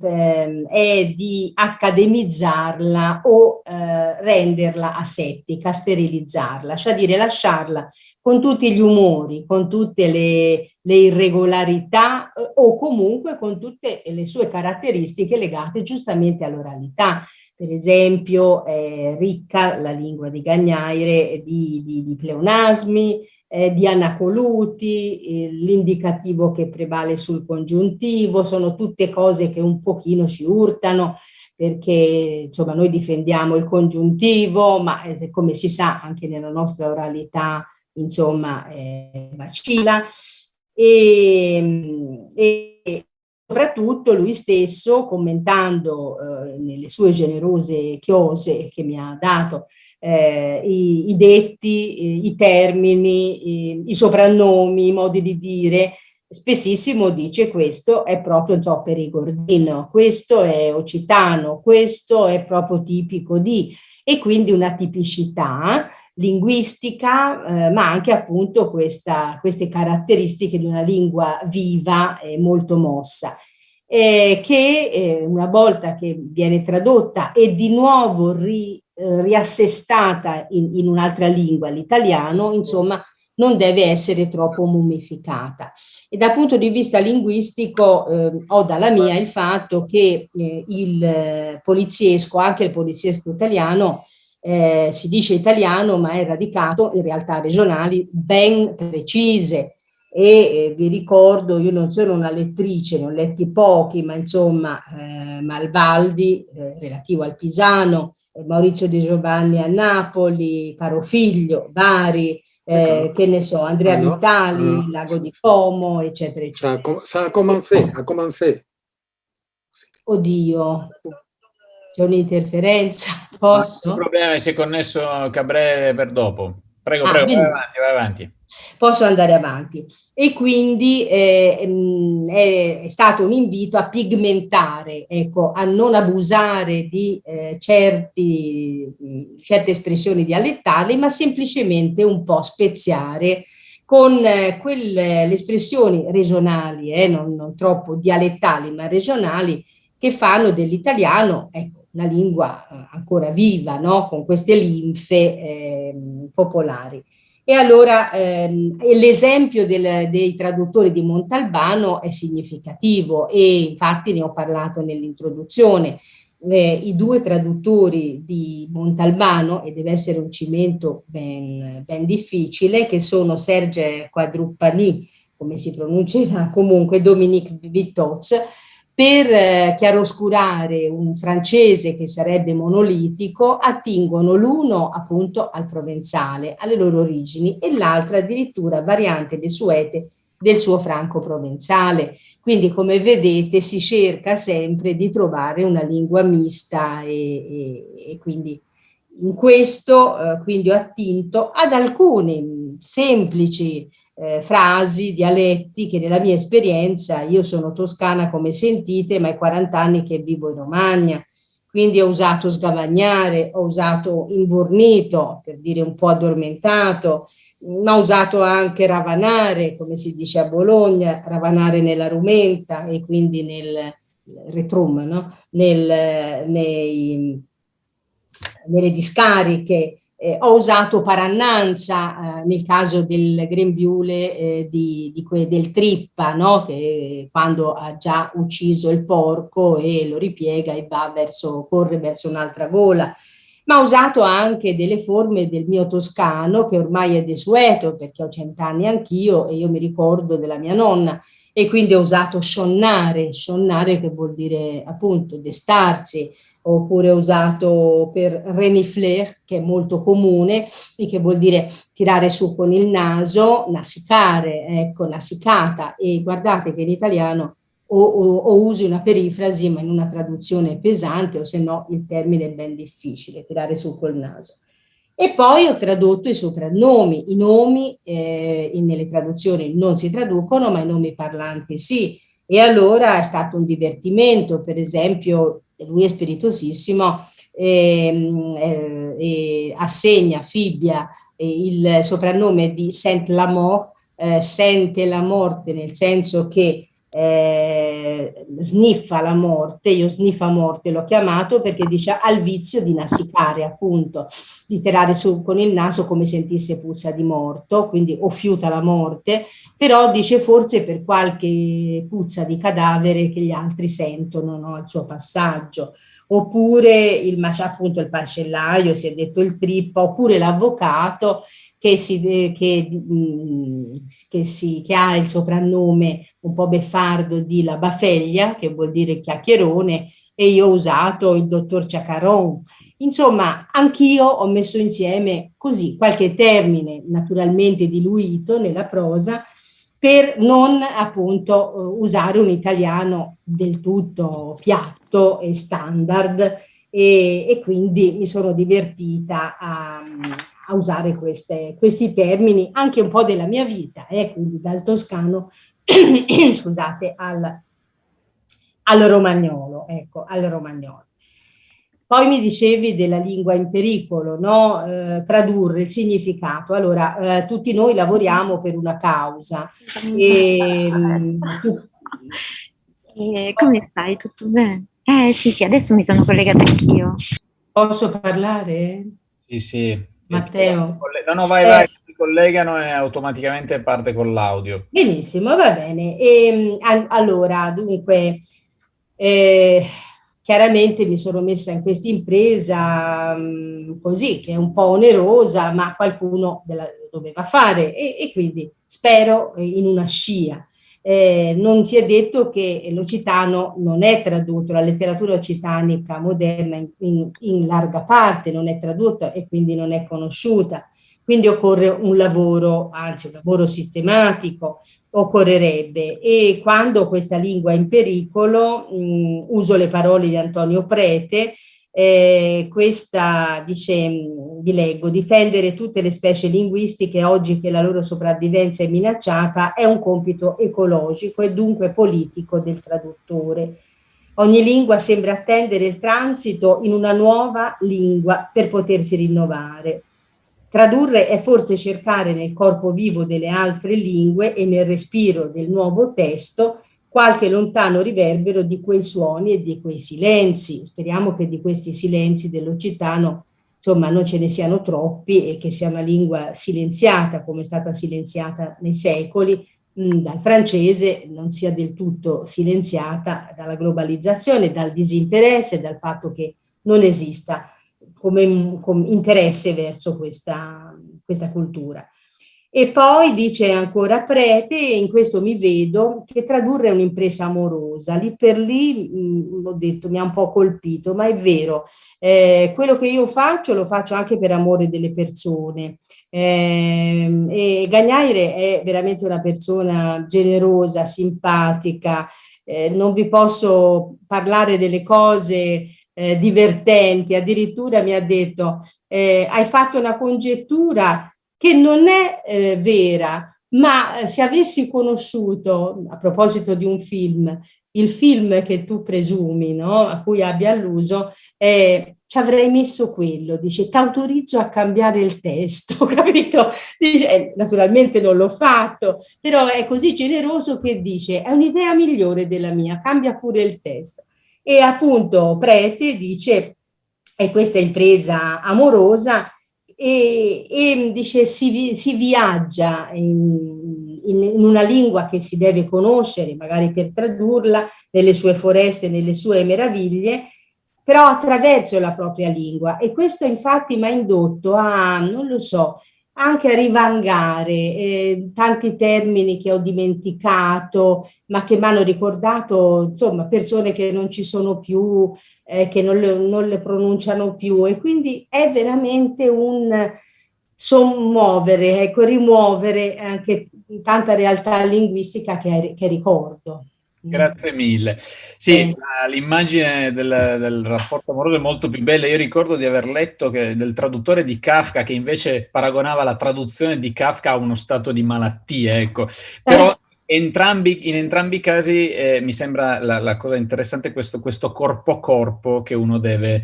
è di accademizzarla o renderla asettica, sterilizzarla, cioè dire lasciarla con tutti gli umori, con tutte le irregolarità o comunque con tutte le sue caratteristiche legate giustamente all'oralità. Per esempio, è ricca la lingua di Gagnaire di pleonasmi, di anacoluti, l'indicativo che prevale sul congiuntivo, sono tutte cose che un pochino ci urtano, perché insomma noi difendiamo il congiuntivo, ma come si sa anche nella nostra oralità insomma vacilla, e soprattutto lui stesso, commentando nelle sue generose chiose che mi ha dato i detti, i termini, i soprannomi, i modi di dire, spessissimo dice questo è proprio perigordino, questo è occitano, questo è proprio tipico di, e quindi una tipicità linguistica, ma anche appunto queste caratteristiche di una lingua viva e molto mossa, che una volta che viene tradotta e di nuovo riassestata in un'altra lingua, l'italiano, insomma, non deve essere troppo mummificata. E dal punto di vista linguistico ho dalla mia il fatto che il poliziesco, anche il poliziesco italiano, si dice italiano ma è radicato in realtà regionali ben precise, e vi ricordo, io non sono una lettrice, ne ho letti pochi, ma insomma Malvaldi relativo al Pisano, Maurizio De Giovanni a Napoli, Carofiglio, Bari, che ne so, Andrea Vitali, il Lago di Como, eccetera, eccetera. Ça a commencé. Oddio, c'è un'interferenza, posso? Il problema è se è connesso Cabré per dopo. Prego, Ah, vai avanti. Posso andare avanti. E quindi è stato un invito a pigmentare, ecco, a non abusare di certe espressioni dialettali, ma semplicemente un po' speziare con le espressioni regionali, non troppo dialettali, ma regionali, che fanno dell'italiano, ecco, una lingua ancora viva, no? Con queste linfe popolari. E allora l'esempio dei traduttori di Montalbano è significativo, e infatti ne ho parlato nell'introduzione. I due traduttori di Montalbano, e deve essere un cimento ben difficile, che sono Serge Quadrupani, come si pronuncerà, comunque Dominique Vittoz, per chiaroscurare un francese che sarebbe monolitico, attingono l'uno appunto al provenzale, alle loro origini, e l'altra addirittura variante desuete del suo franco-provenzale. Quindi, come vedete, si cerca sempre di trovare una lingua mista, e quindi in questo quindi ho attinto ad alcuni semplici frasi, dialetti che nella mia esperienza, io sono toscana come sentite, ma è 40 anni che vivo in Romagna, quindi ho usato sgavagnare, ho usato invornito, per dire un po' addormentato, ma ho usato anche ravanare, come si dice a Bologna, ravanare nella rumenta, e quindi nel retrum, no? Nelle discariche. Ho usato parannanza nel caso del grembiule del trippa, no? Che quando ha già ucciso il porco e lo ripiega e corre verso un'altra gola. Ma ho usato anche delle forme del mio toscano, che ormai è desueto perché ho 100 anni anch'io, e io mi ricordo della mia nonna, e quindi ho usato scionnare che vuol dire appunto destarsi, oppure ho usato per renifler, che è molto comune e che vuol dire tirare su con il naso, nasicare, ecco, nasicata. E guardate che in italiano o usi una perifrasi, ma in una traduzione pesante, o se no il termine è ben difficile, tirare su col naso. E poi ho tradotto i soprannomi. I nomi nelle traduzioni non si traducono, ma i nomi parlanti sì. E allora è stato un divertimento. Per esempio, lui è spiritosissimo, assegna a Fibbia il soprannome di Saint-la-Mort, sente la morte, nel senso che sniffa la morte, io sniffa morte l'ho chiamato perché dice ha il vizio di nasicare, appunto, di tirare su con il naso come sentisse puzza di morto, quindi o fiuta la morte, però dice forse per qualche puzza di cadavere che gli altri sentono, no, al suo passaggio. Oppure appunto il macellaio, si è detto il trippa, oppure l'avvocato che ha il soprannome un po' beffardo di La Bafeglia, che vuol dire chiacchierone, e io ho usato il dottor Ciacaron. Insomma, anch'io ho messo insieme così qualche termine naturalmente diluito nella prosa per non appunto usare un italiano del tutto piatto e standard e quindi mi sono divertita a usare questi termini, anche un po' della mia vita, quindi dal toscano scusate, al romagnolo, ecco, al romagnolo. Poi mi dicevi della lingua in pericolo, no? Tradurre il significato. Allora, tutti noi lavoriamo per una causa. Come stai? Tutto bene? Sì, adesso mi sono collegata anch'io. Posso parlare? Sì, sì. Matteo? No, vai, si collegano e automaticamente parte con l'audio. Benissimo, va bene. Allora, dunque, chiaramente mi sono messa in questa impresa così, che è un po' onerosa, ma qualcuno doveva fare e quindi spero in una scia. Non si è detto che l'occitano non è tradotto, la letteratura occitanica moderna in larga parte non è tradotta e quindi non è conosciuta. Quindi occorre un lavoro, anzi un lavoro sistematico, occorrerebbe. E quando questa lingua è in pericolo, uso le parole di Antonio Prete, questa dice, vi leggo: difendere tutte le specie linguistiche oggi che la loro sopravvivenza è minacciata è un compito ecologico e dunque politico del traduttore. Ogni lingua sembra attendere il transito in una nuova lingua per potersi rinnovare. Tradurre è forse cercare nel corpo vivo delle altre lingue e nel respiro del nuovo testo qualche lontano riverbero di quei suoni e di quei silenzi. Speriamo che di questi silenzi dell'occitano, insomma, non ce ne siano troppi e che sia una lingua silenziata, come è stata silenziata nei secoli, dal francese, non sia del tutto silenziata dalla globalizzazione, dal disinteresse, dal fatto che non esista come interesse verso questa cultura. E poi dice ancora Prete, e in questo mi vedo, che tradurre è un'impresa amorosa. Lì per lì, l'ho detto, mi ha un po' colpito, ma è vero. Quello che io faccio lo faccio anche per amore delle persone. E Gagnaire è veramente una persona generosa, simpatica. Non vi posso parlare delle cose divertenti, addirittura mi ha detto hai fatto una congettura che non è vera, ma se avessi conosciuto, a proposito di un film, il film che tu presumi, no, a cui abbia alluso, ci avrei messo quello, dice, t'autorizzo a cambiare il testo, capito? Dice, naturalmente non l'ho fatto, però è così generoso che dice, è un'idea migliore della mia, cambia pure il testo. E appunto Prete dice, è questa impresa amorosa, e dice si viaggia in una lingua che si deve conoscere, magari per tradurla, nelle sue foreste, nelle sue meraviglie, però attraverso la propria lingua. E questo infatti mi ha indotto a, non lo so, anche a rivangare tanti termini che ho dimenticato, ma che mi hanno ricordato, insomma, persone che non ci sono più, che non le pronunciano più, e quindi è veramente un sommuovere, ecco, rimuovere anche tanta realtà linguistica che ricordo. Grazie mille. Sì, l'immagine del rapporto amoroso è molto più bella. Io ricordo di aver letto del traduttore di Kafka che invece paragonava la traduzione di Kafka a uno stato di malattia, ecco. Però in entrambi i casi mi sembra la cosa interessante questo corpo a corpo che uno deve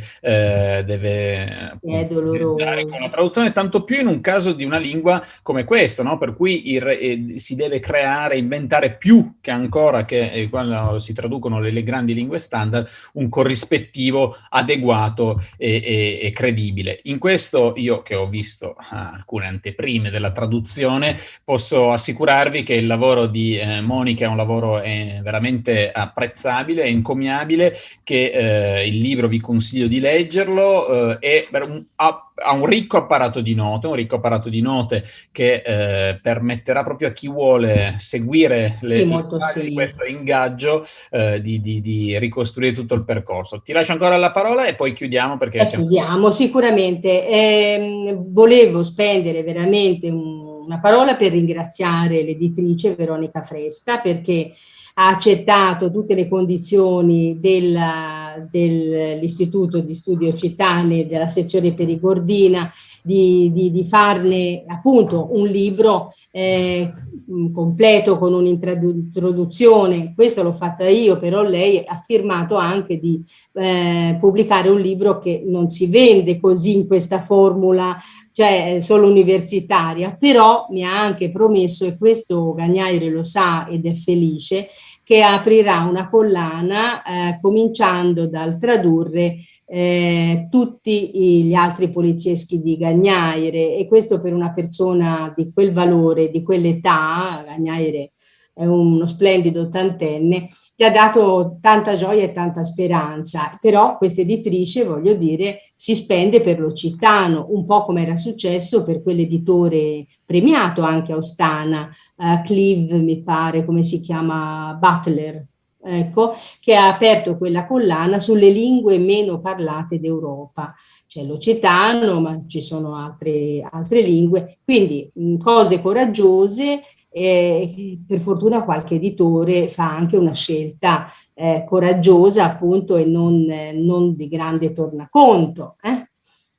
appunto, dare con la doloroso. traduzione, tanto più in un caso di una lingua come questo, no? Per cui si deve creare, inventare più che ancora che quando si traducono le grandi lingue standard, un corrispettivo adeguato e credibile. In questo io, che ho visto alcune anteprime della traduzione, posso assicurarvi che il lavoro di Monica è un lavoro veramente apprezzabile e encomiabile, che il libro vi consiglio di leggerlo, ha un ricco apparato di note, che permetterà proprio a chi vuole seguire Sì, i molto fasi di semplice. questo ingaggio di ricostruire tutto il percorso. Ti lascio ancora la parola e poi chiudiamo perché E chiudiamo sicuramente. Volevo spendere veramente una parola per ringraziare l'editrice Veronica Fresta, perché ha accettato tutte le condizioni dell'Istituto di Studi Occitani, della sezione perigordina, di farne appunto un libro completo con un'introduzione. Questo l'ho fatta io, però lei ha firmato anche di pubblicare un libro che non si vende così in questa formula, cioè solo universitaria, però mi ha anche promesso, e questo Gagnaire lo sa ed è felice, che aprirà una collana cominciando dal tradurre tutti gli altri polizieschi di Gagnaire, e questo per una persona di quel valore, di quell'età. Gagnaire è uno splendido ottantenne, ti ha dato tanta gioia e tanta speranza. Però questa editrice, voglio dire, si spende per l'occitano, un po' come era successo per quell'editore premiato anche a Ostana, Clive, mi pare, come si chiama, Butler, ecco, che ha aperto quella collana sulle lingue meno parlate d'Europa. C'è l'occitano, ma ci sono altre lingue, quindi cose coraggiose. Per fortuna qualche editore fa anche una scelta coraggiosa, appunto, e non di grande tornaconto.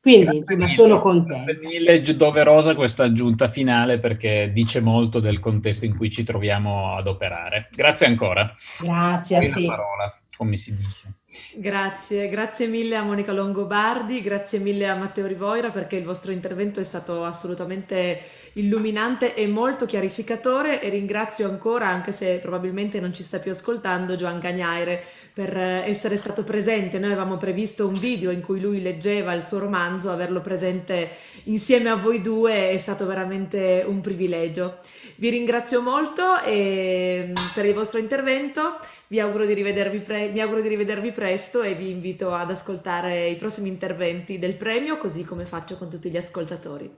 Quindi, insomma, sono contenta. Grazie mille, doverosa questa aggiunta finale perché dice molto del contesto in cui ci troviamo ad operare. Grazie ancora. Grazie Poi a la te. parola, come si dice. Grazie mille a Monica Longobardi, grazie mille a Matteo Rivoira, perché il vostro intervento è stato assolutamente illuminante e molto chiarificatore, e ringrazio ancora, anche se probabilmente non ci sta più ascoltando, Joan Gagnaire per essere stato presente. Noi avevamo previsto un video in cui lui leggeva il suo romanzo, averlo presente insieme a voi due è stato veramente un privilegio. Vi ringrazio molto per il vostro intervento. Mi auguro di rivedervi presto e vi invito ad ascoltare i prossimi interventi del premio, così come faccio con tutti gli ascoltatori.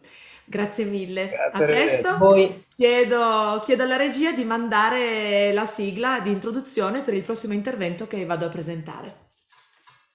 Grazie mille, a presto. Voi. Chiedo alla regia di mandare la sigla di introduzione per il prossimo intervento che vado a presentare.